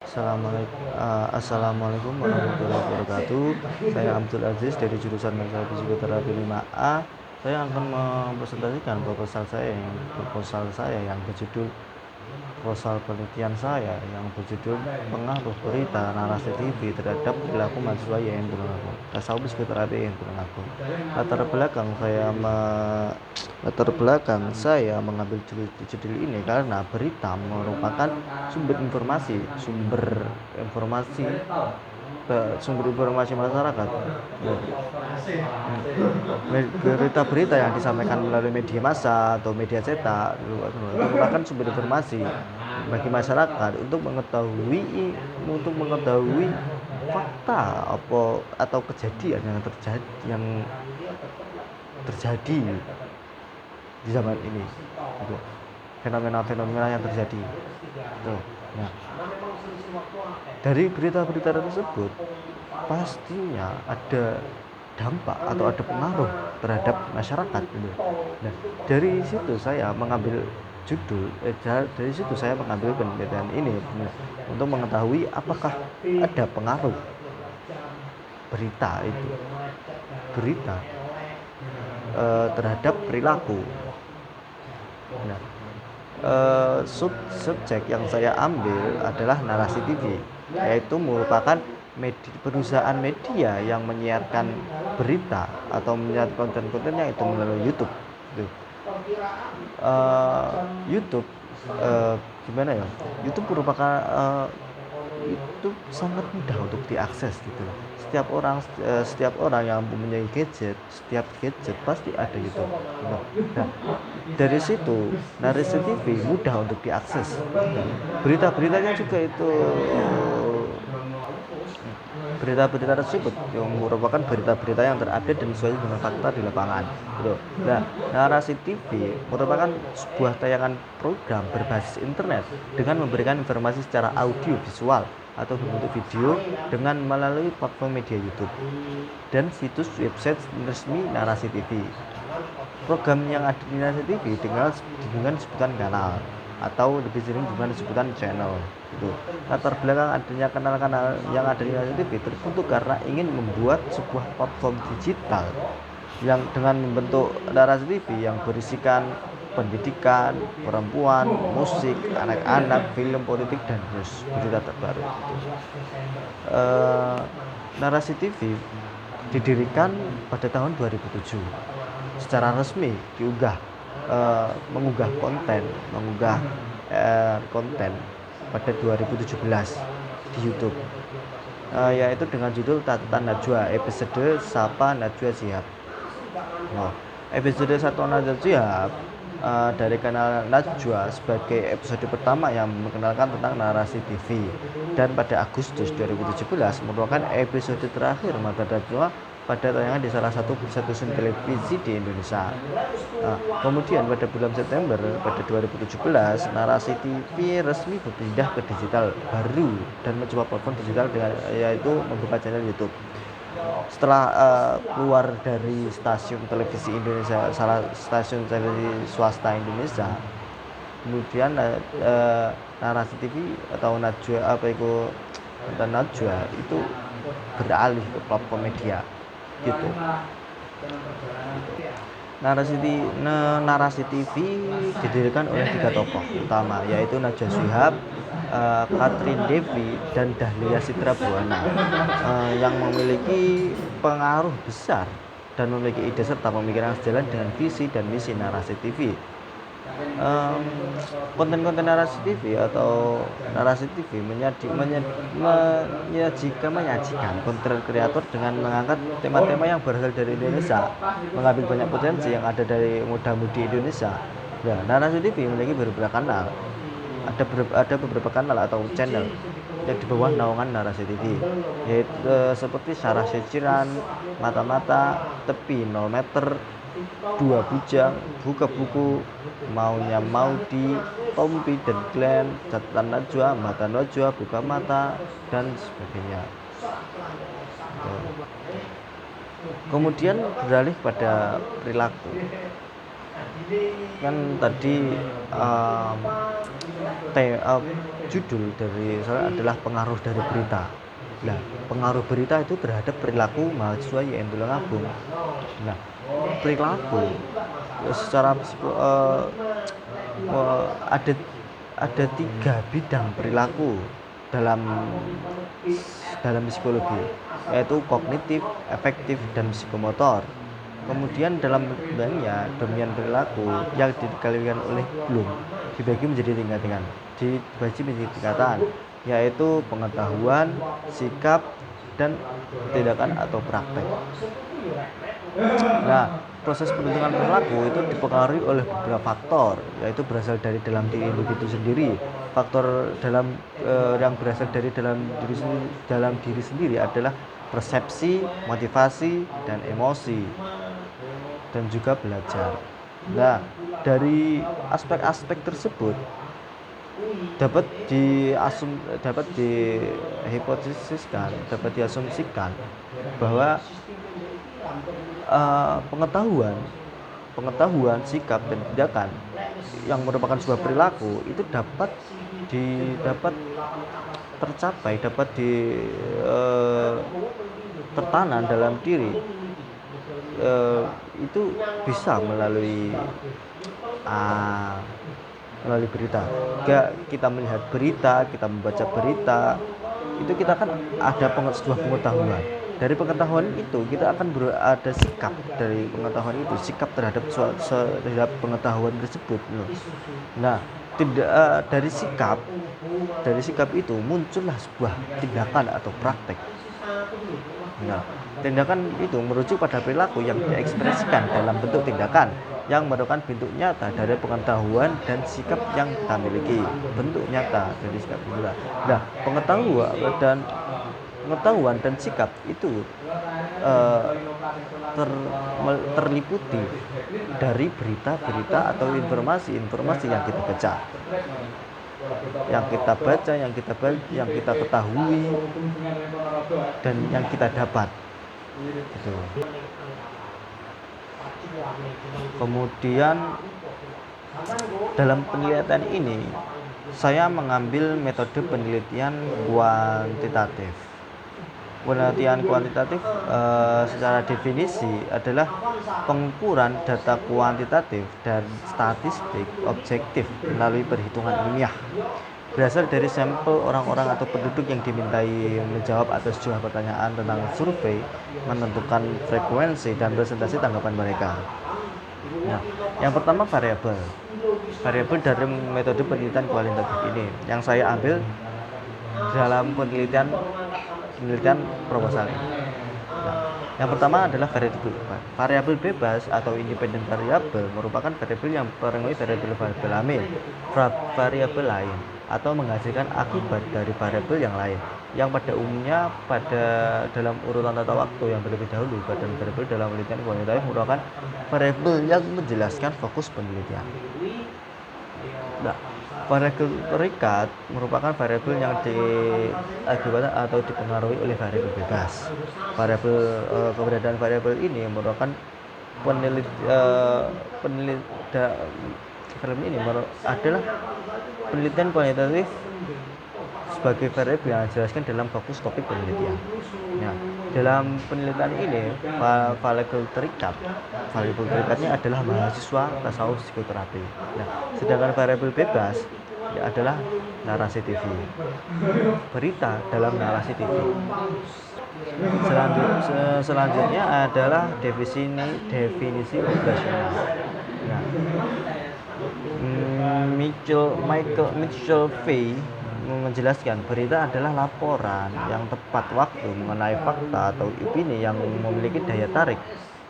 Assalamualaikum warahmatullahi wabarakatuh. Saya Abdul Aziz dari jurusan Manajemen Psikoterapi 5A. Saya akan mempresentasikan proposal saya yang berjudul proposal penelitian saya yang berjudul pengaruh berita narasi TV terhadap perilaku mahasiswa yang berlaku. Tasawuf psikoterapi yang berlaku. Latar belakang saya mengambil judul ini karena berita merupakan sumber informasi masyarakat. Berita-berita yang disampaikan melalui media massa atau media cetak merupakan sumber informasi bagi masyarakat untuk mengetahui fakta atau kejadian yang terjadi di zaman ini, gitu. Fenomena-fenomena yang terjadi. Nah, dari berita-berita tersebut pastinya ada dampak atau ada pengaruh terhadap masyarakat, gitu. Nah, dari situ saya mengambil penelitian ini untuk mengetahui apakah ada pengaruh berita terhadap perilaku. Nah, subjek yang saya ambil adalah narasi TV, yaitu merupakan perusahaan media yang menyiarkan berita atau menyiarkan konten-kontennya itu melalui YouTube. YouTube gimana ya? YouTube merupakan YouTube sangat mudah untuk diakses, gitu. Setiap orang yang mempunyai setiap gadget pasti ada YouTube. Nah, dari situ narasi TV mudah untuk diakses. Berita-beritanya juga itu berita-berita tersebut yang merupakan berita-berita yang terupdate dan sesuai dengan fakta di lapangan, gitu. Nah, narasi TV merupakan sebuah tayangan program berbasis internet dengan memberikan informasi secara audio visual atau berbentuk video dengan melalui platform media YouTube dan situs website resmi narasi TV. Program yang ada di narasi TV dengan sebutan kanal atau lebih sering dengan sebutan channel, gitu. Latar belakang adanya kanal-kanal yang ada di narasi TV terbentuk karena ingin membuat sebuah platform digital yang dengan membentuk narasi TV yang berisikan pendidikan, perempuan, musik, anak-anak, film, politik, dan news berita terbaru. Narasi TV didirikan pada tahun 2007. Secara resmi mengunggah konten pada 2017 di YouTube, yaitu dengan judul Catatan Najwa episode Sapa Najwa Shihab. Episode 1 Najwa Shihab dari kanal Najwa sebagai episode pertama yang mengenalkan tentang narasi TV, dan pada Agustus 2017 merupakan episode terakhir Mata Najwa pada tayangan di salah satu stasiun televisi di Indonesia. Kemudian pada bulan September pada 2017 narasi TV resmi berpindah ke digital baru dan mencoba platform digital yaitu membuka channel YouTube. Setelah keluar dari stasiun televisi Indonesia, salah stasiun televisi swasta Indonesia, kemudian narasi TV atau Najwa itu beralih ke platform media, gitu. Narasi TV didirikan oleh 3 tokoh utama, yaitu Najwa Shihab, Katrin Devi, dan Dahlia Citra Buana, yang memiliki pengaruh besar dan memiliki ide serta pemikiran sejalan dengan visi dan misi narasi TV. Konten-konten narasi TV atau narasi TV menyajikan konten kreator dengan mengangkat tema-tema yang berasal dari Indonesia, mengambil banyak potensi yang ada dari muda-mudi Indonesia. Nah, narasi TV memiliki beberapa kanal. Ada beberapa kanal atau channel yang di bawah naungan narasi TV, yaitu seperti Sarah Seciran, Mata-Mata, Tepi 0 meter, 2 Bujang, Buka Buku, Maunya Maudi, Tompi dan Glenn, Catatan Najwa, Mata Najwa, Buka Mata, dan sebagainya. Kemudian beralih pada perilaku. Kan tadi um, judul dari saya adalah pengaruh dari berita. Nah, pengaruh berita itu terhadap perilaku mahasiswa YN Tulungagung. Nah, perilaku secara ada tiga bidang perilaku dalam psikologi, yaitu kognitif, efektif, dan psikomotor. Kemudian dalam dominan perilaku yang dikalikan oleh Bloom dibagi menjadi tingkatan, yaitu pengetahuan, sikap, dan tindakan atau praktek. Nah, proses pembentukan perilaku itu dipengaruhi oleh beberapa faktor, yaitu berasal dari dalam diri individu sendiri. Faktor yang berasal dari dalam diri sendiri adalah persepsi, motivasi, dan emosi, dan juga belajar. Nah, dari aspek-aspek tersebut dapat diasumsikan bahwa pengetahuan, sikap, dan tindakan yang merupakan sebuah perilaku itu dapat tercapai, tertanam dalam diri, itu bisa melalui berita. Kita melihat berita, kita membaca berita, itu kita kan ada sebuah pengetahuan. Dari pengetahuan itu kita akan ada sikap dari pengetahuan itu, sikap terhadap pengetahuan tersebut. Nah, dari sikap itu muncullah sebuah tindakan atau praktek. Nah, tindakan itu merujuk pada perilaku yang diekspresikan dalam bentuk tindakan yang merupakan bentuk nyata dari pengetahuan dan sikap yang kita miliki. Bentuk nyata dari sikap itu. Nah, pengetahuan dan sikap itu terliputi dari berita-berita atau informasi yang kita baca, yang kita ketahui, dan yang kita dapat. Gitu. Kemudian dalam penelitian ini saya mengambil metode penelitian kuantitatif. Penelitian kuantitatif secara definisi adalah pengukuran data kuantitatif dan statistik objektif melalui perhitungan ilmiah. Berasal dari sampel orang-orang atau penduduk yang dimintai menjawab atas sejumlah pertanyaan tentang survei, menentukan frekuensi dan presentasi tanggapan mereka. Nah, yang pertama variabel dari metode penelitian kualitatif ini yang saya ambil dalam penelitian proposal ini. Nah, yang pertama adalah variabel bebas atau independent variabel merupakan variabel yang mempengaruhi variabel lain, atau menghasilkan akibat dari variabel yang lain, yang pada umumnya dalam urutan tata waktu yang terlebih dahulu. Badan variabel dalam penelitian kuantitatif merupakan variabel yang menjelaskan fokus penelitian. Nah, variabel terikat merupakan variabel yang diakibatkan atau dipengaruhi oleh variabel bebas. Keberadaan variabel ini merupakan adalah penelitian kualitatif sebagai variabel yang dijelaskan dalam fokus topik penelitian. Nah, dalam penelitian ini variabel terikatnya adalah mahasiswa tasawuf psikoterapi. Nah, sedangkan variabel bebas adalah narasi TV, berita dalam narasi TV. Selanjutnya adalah definisi operasional. Nah, Michael Mitchell V menjelaskan berita adalah laporan yang tepat waktu mengenai fakta atau opini yang memiliki daya tarik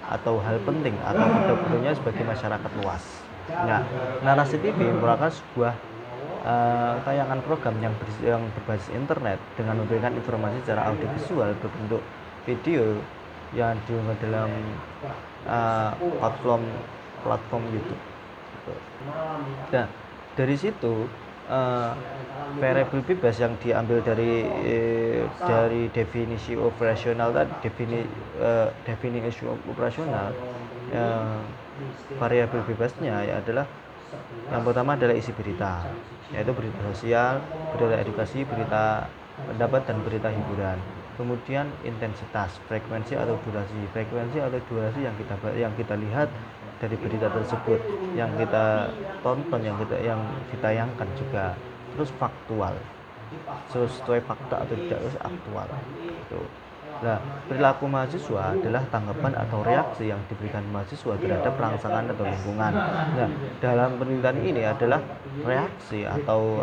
atau hal penting atau perlunya sebagai masyarakat luas. Nah, narasi TV merupakan sebuah tayangan program yang berbasis internet dengan memberikan informasi secara audiovisual berbentuk video yang diunggah dalam platform YouTube. Nah, dari situ variabel bebas yang diambil dari definisi operasional tadi, definisi operasional variabel bebasnya ya adalah yang pertama adalah isi berita, yaitu berita sosial, berita edukasi, berita pendapat, dan berita hiburan. Kemudian intensitas, frekuensi atau durasi yang kita lihat dari berita tersebut, yang kita tonton, yang ditayangkan juga. Terus faktual, sesuai fakta atau tidak, terus aktual. Gitu. Nah, perilaku mahasiswa adalah tanggapan atau reaksi yang diberikan mahasiswa terhadap rangsangan atau lingkungan. Nah, dalam penelitian ini adalah reaksi atau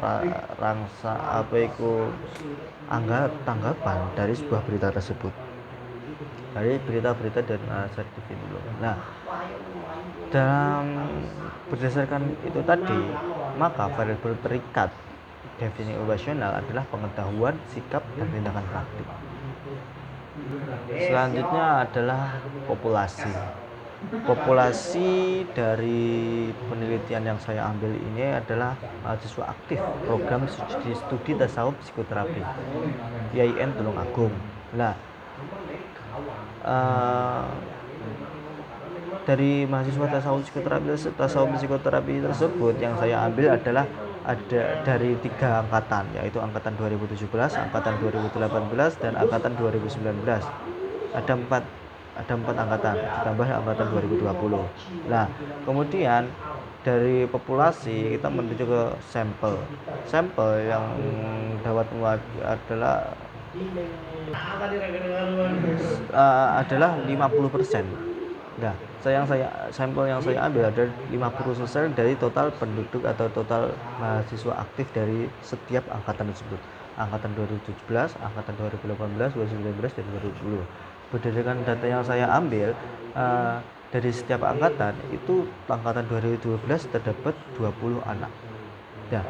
tanggapan dari sebuah berita tersebut. Dari berita-berita dan narasi dulu. Nah, berdasarkan itu tadi, maka variabel terikat definisi observasional adalah pengetahuan, sikap, dan tindakan praktik. Selanjutnya adalah populasi. Populasi dari penelitian yang saya ambil ini adalah mahasiswa aktif program studi tasawuf psikoterapi IAIN Tulungagung. Nah, dari mahasiswa tasawuf psikoterapi tersebut yang saya ambil adalah ada dari 3 angkatan, yaitu angkatan 2017, angkatan 2018, dan angkatan 2019. Ada 4 angkatan ditambah angkatan 2020. Nah, kemudian dari populasi kita menuju ke sampel yang dapat adalah 50%. Nah, sampel yang saya ambil ada 50% dari total penduduk atau total mahasiswa aktif dari setiap angkatan tersebut. Angkatan 2017, angkatan 2018, 2019, dan 2020. Berdasarkan data yang saya ambil, dari setiap angkatan itu angkatan 2012 terdapat 20 anak. Nah,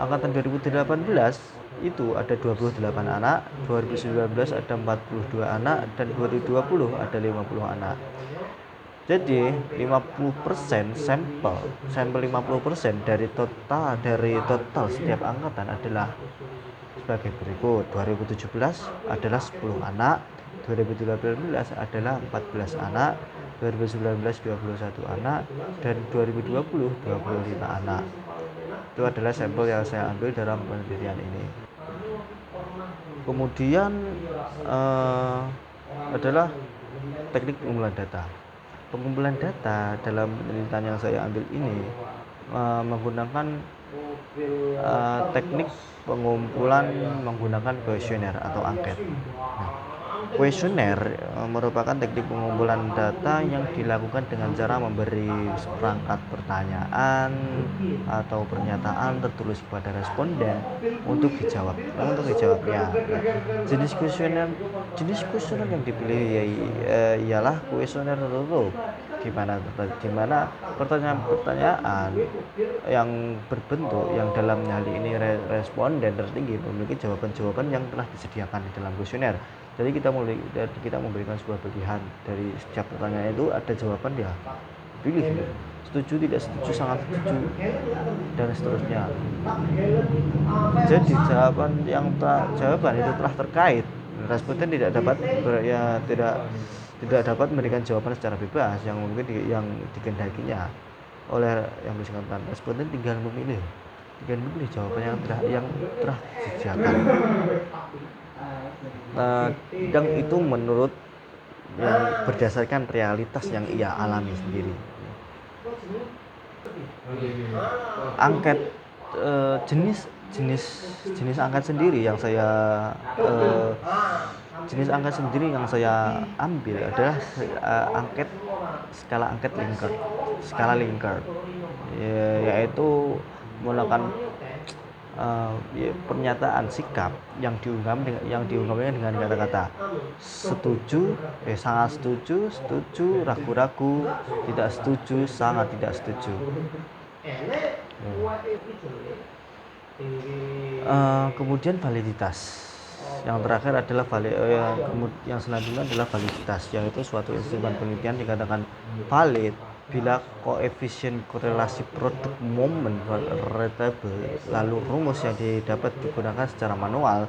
angkatan 2018 itu ada 28 anak, 2019 ada 42 anak, dan 2020 ada 50 anak. Jadi 50% sampel 50% dari total setiap angkatan adalah sebagai berikut. 2017 adalah 10 anak, 2018 adalah 14 anak, 2019 21 anak, dan 2020 25 anak. Itu adalah sampel yang saya ambil dalam penelitian ini. Kemudian adalah teknik pengumpulan data. Pengumpulan data dalam penelitian yang saya ambil ini menggunakan teknik pengumpulan menggunakan kuesioner atau angket. Kuesioner merupakan teknik pengumpulan data yang dilakukan dengan cara memberi seperangkat pertanyaan atau pernyataan tertulis kepada responden untuk dijawabnya. Jenis kuesioner yang dipilih ialah kuesioner tertutup, di mana pertanyaan yang berbentuk yang dalam hal ini responden tertinggi memiliki jawaban-jawaban yang telah disediakan di dalam kuesioner. Jadi kita memberikan sebuah pilihan, dari setiap pertanyaan itu ada jawaban, ya pilih, setuju, tidak setuju, sangat setuju, dan seterusnya. Jadi jawaban itu telah terkait, responden tidak dapat memberikan jawaban secara bebas yang mungkin yang dikehendakinya oleh yang bersangkutan. Responden tinggal memilih jawaban yang telah disediakan. Dan itu menurut yang berdasarkan realitas yang ia alami sendiri. Angket jenis angket sendiri yang saya ambil adalah skala Likert, yaitu menggunakan pernyataan sikap yang diungkapkan dengan kata-kata setuju, sangat setuju, ragu-ragu, tidak setuju, sangat tidak setuju. Kemudian validitas. Yang terakhir adalah yang selanjutnya adalah validitas, yaitu suatu instrumen penelitian dikatakan valid bila koefisien korelasi produk momen relatable, lalu rumus yang didapat digunakan secara manual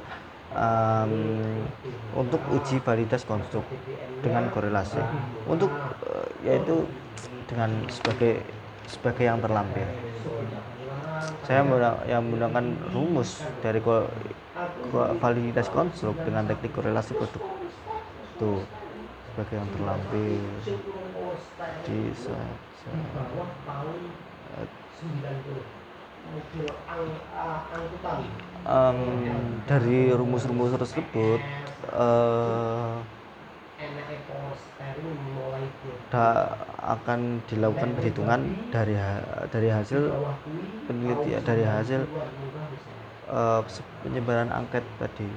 um, untuk uji validitas konstruk dengan korelasi untuk yaitu dengan sebagai yang terlampir. Saya menggunakan rumus dari validitas konstruk dengan teknik korelasi produk itu sebagai yang terlampir di dari rumus-rumus tersebut akan dilakukan perhitungan dari hasil penelitian, dari hasil penyebaran angket tadi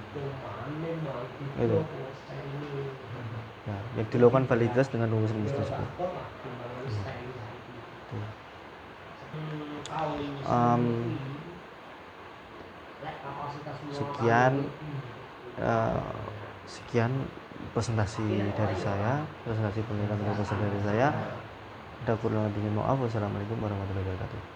gitu. Nah, yang dilakukan validitas dengan rumus-rumus tersebut. Sekian presentasi penelitian dari saya. Ada kurang lebihnya maaf. Wassalamualaikum warahmatullahi wabarakatuh.